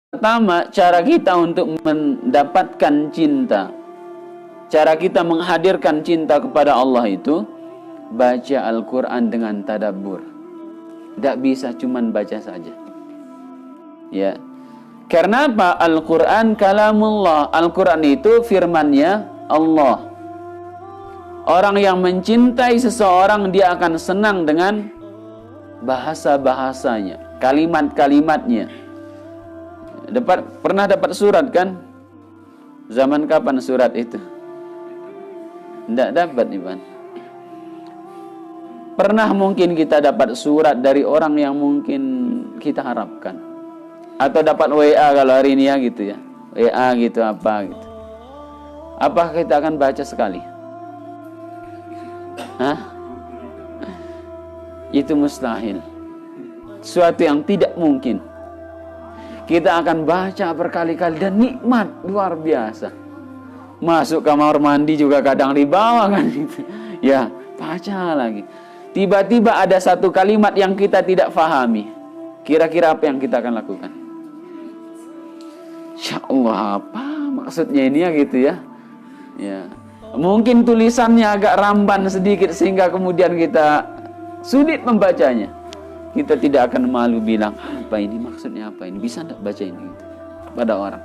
pertama, cara kita untuk mendapatkan cinta, cara kita menghadirkan cinta kepada Allah itu baca Al-Quran dengan tadabbur. Tidak bisa cuman baca saja. Ya. Karena apa? Al-Quran kalamullah. Al-Quran itu firmannya Allah. Orang yang mencintai seseorang, dia akan senang dengan bahasa-bahasanya, kalimat-kalimatnya. Pernah dapat surat kan? Zaman kapan surat itu? Tidak dapat, Iban. Pernah mungkin kita dapat surat dari orang yang mungkin kita harapkan, atau dapat WA kalau hari ini ya gitu ya, WA gitu apa gitu. Apakah kita akan baca sekali? Hah? Itu mustahil. Suatu yang tidak mungkin. Kita akan baca berkali-kali dan nikmat luar biasa. Masuk kamar mandi juga kadang dibawa kan gitu. Ya, baca lagi. Tiba-tiba ada satu kalimat yang kita tidak fahami. Kira-kira apa yang kita akan lakukan? Insya Allah, apa maksudnya ini ya gitu ya? Ya. Mungkin tulisannya agak ramban sedikit sehingga kemudian kita sulit membacanya. Kita tidak akan malu bilang, apa ini maksudnya apa ini? Bisa tidak baca ini gitu, pada orang.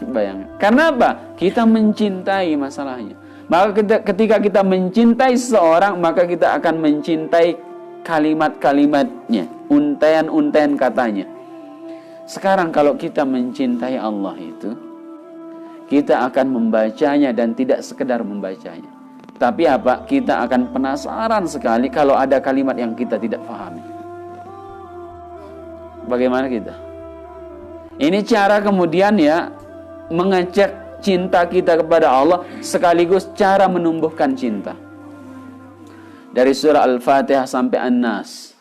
Bayangkan. Karena apa? Kita mencintai masalahnya. Maka ketika kita mencintai seseorang, maka kita akan mencintai kalimat-kalimatnya, untaian-untaian katanya. Sekarang kalau kita mencintai Allah itu, kita akan membacanya dan tidak sekedar membacanya. Tapi apa? Kita akan penasaran sekali kalau ada kalimat yang kita tidak pahami. Bagaimana kita? Ini cara kemudian ya mengecek cinta kita kepada Allah, sekaligus cara menumbuhkan cinta. Dari surah Al-Fatihah sampai An-Nas.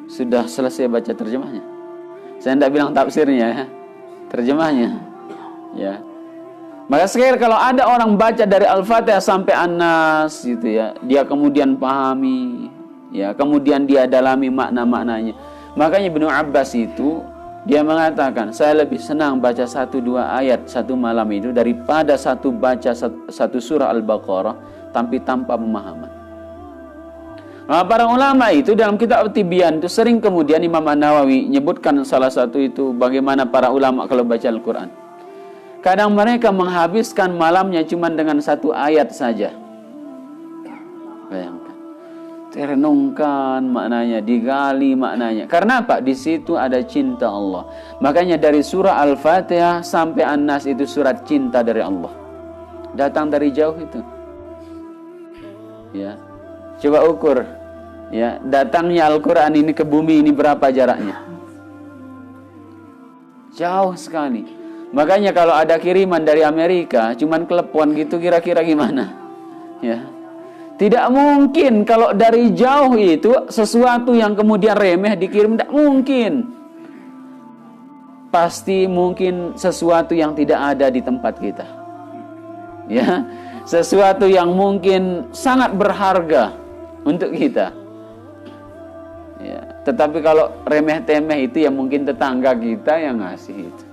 Sudah selesai baca terjemahnya? Saya tidak bilang tafsirnya ya. Terjemahnya. Ya. Maka sekali kalau ada orang baca dari Al-Fatihah sampai An-Nas gitu ya, dia kemudian pahami, ya, kemudian dia dalami makna-maknanya. Makanya Ibnu Abbas itu dia mengatakan, saya lebih senang baca 1-2 ayat satu malam itu daripada baca satu surah Al-Baqarah tapi tanpa pemahaman. Nah, para ulama itu dalam kitab Tibyan itu sering kemudian Imam An-Nawawi menyebutkan salah satu itu bagaimana para ulama kalau baca Al-Quran. Kadang mereka menghabiskan malamnya cuma dengan 1 ayat saja. Bayangkan. Terenungkan maknanya, digali maknanya. Karena apa? Di situ ada cinta Allah. Makanya dari surah Al-Fatihah sampai An-Nas itu surat cinta dari Allah. Datang dari jauh itu. Ya. Coba ukur. Ya, datangnya Al-Quran ini ke bumi ini berapa jaraknya? Jauh sekali. Makanya kalau ada kiriman dari Amerika, cuman telepon gitu kira-kira gimana? Ya. Tidak mungkin kalau dari jauh itu sesuatu yang kemudian remeh dikirim, tidak mungkin. Pasti mungkin sesuatu yang tidak ada di tempat kita. Ya. Sesuatu yang mungkin sangat berharga untuk kita. Ya. Tetapi kalau remeh-temeh itu ya mungkin tetangga kita yang ngasih itu.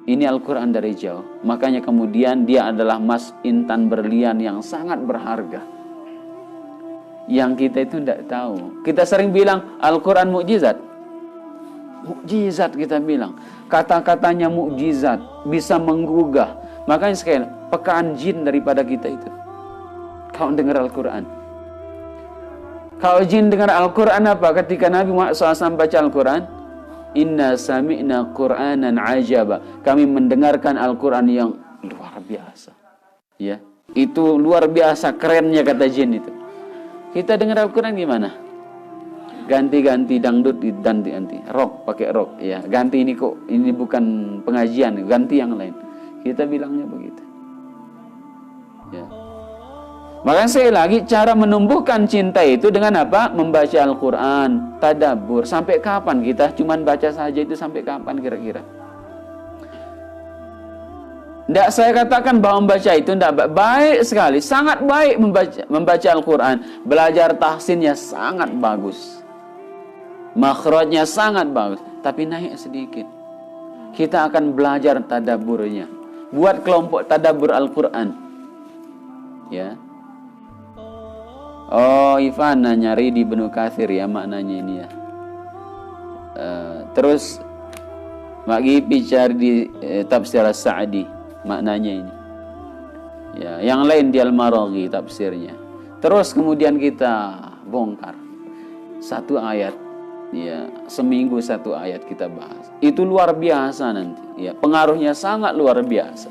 Ini Al-Quran dari jauh. Makanya kemudian dia adalah emas intan berlian yang sangat berharga. Yang kita itu tidak tahu. Kita sering bilang Al-Quran mukjizat. Mukjizat kita bilang. Kata-katanya mukjizat. Bisa menggugah. Makanya sekali pekaan jin daripada kita itu. Kau dengar Al-Quran. Kau jin dengar Al-Quran apa? Ketika Nabi Muhammad SAW baca Al-Quran. Inna sami'na Qur'anan ajaba. Kami mendengarkan Al-Quran yang luar biasa. Ya, itu luar biasa kerennya kata jin itu. Kita dengar Al-Quran gimana? Ganti-ganti dangdut, ganti-ganti rock, pakai rock. Ya, ganti ini kok, ini bukan pengajian, ganti yang lain. Kita bilangnya begitu. Ya. Maka sekali lagi cara menumbuhkan cinta itu dengan apa? Membaca Al-Quran, tadabbur. Sampai kapan kita cuman baca saja itu, sampai kapan kira-kira? Tidak saya katakan bahwa membaca itu tidak baik sekali, sangat baik membaca Al-Quran. Belajar tahsinnya sangat bagus, makhrajnya sangat bagus. tapi naik sedikit. Kita akan belajar tadabburnya. Buat kelompok tadabbur Al-Quran. Ya. Oh, Ivan nyari di Ibnu Katsir ya maknanya ini ya. Terus Mak Gipi cari di tafsir As-Sa'di maknanya ini. Ya, yang lain di Al-Maraghi tafsirnya. Terus kemudian kita bongkar satu ayat. Ya, seminggu satu ayat kita bahas. Itu luar biasa nanti. Ya, pengaruhnya sangat luar biasa.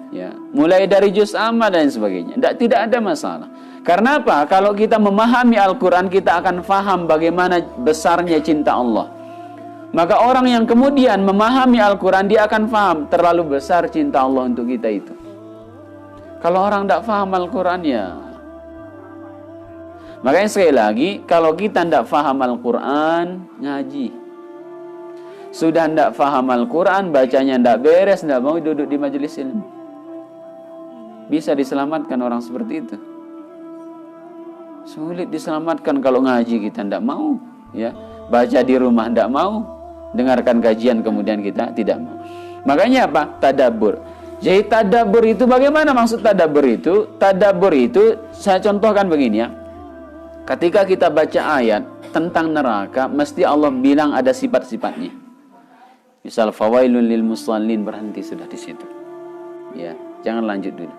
Ya, mulai dari juz amma dan sebagainya. Tidak ada masalah. Karena apa? Kalau kita memahami Al-Quran, kita akan faham bagaimana besarnya cinta Allah. Maka orang yang kemudian memahami Al-Quran, dia akan faham terlalu besar cinta Allah untuk kita itu. Kalau orang tidak faham Al-Quran ya. Makanya sekali lagi, kalau kita tidak faham Al-Quran, ngaji. Sudah tidak faham Al-Quran, bacanya tidak beres, tidak mau duduk di majelis ilmu. Bisa diselamatkan orang seperti itu? Sulit diselamatkan kalau ngaji kita tidak mau. Ya, baca di rumah tidak mau, dengarkan kajian kemudian kita tidak mau. Makanya apa? Tadabbur. Jadi tadabbur itu bagaimana maksud tadabbur itu? Tadabbur itu saya contohkan begini ya. Ketika kita baca ayat tentang neraka, mesti Allah bilang ada sifat-sifatnya. Misal fawailun lil musallin, berhenti sudah di situ. Ya, jangan lanjut dulu.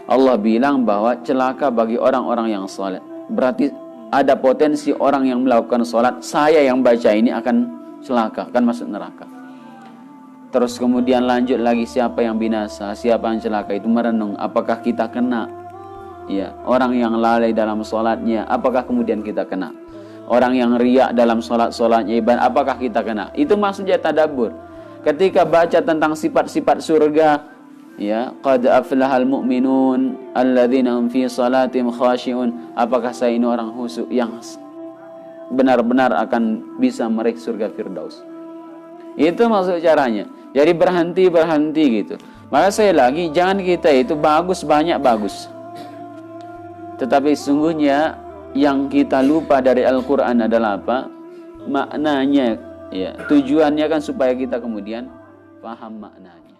Allah bilang bahwa celaka bagi orang-orang yang salat. Berarti ada potensi orang yang melakukan salat, saya yang baca ini akan celaka, akan masuk neraka. Terus kemudian lanjut lagi, siapa yang binasa, siapa yang celaka, itu merenung apakah kita kena. Ya, orang yang lalai dalam sholatnya, apakah kemudian kita kena? Orang yang riak dalam sholatnya, ibadah, apakah kita kena? Itu maksudnya tadabbur. Ketika baca tentang sifat-sifat surga, ya, qad aflahal mu'minun alladzina hum fi salatihim khashi'un, apakah saya ini orang khusyuk yang benar-benar akan bisa meraih surga Firdaus? Itu maksud caranya. Jadi berhenti gitu. Maka saya lagi, jangan kita itu bagus, banyak bagus. Tetapi sungguhnya yang kita lupa dari Al-Quran adalah apa? Maknanya, ya, tujuannya kan supaya kita kemudian paham maknanya.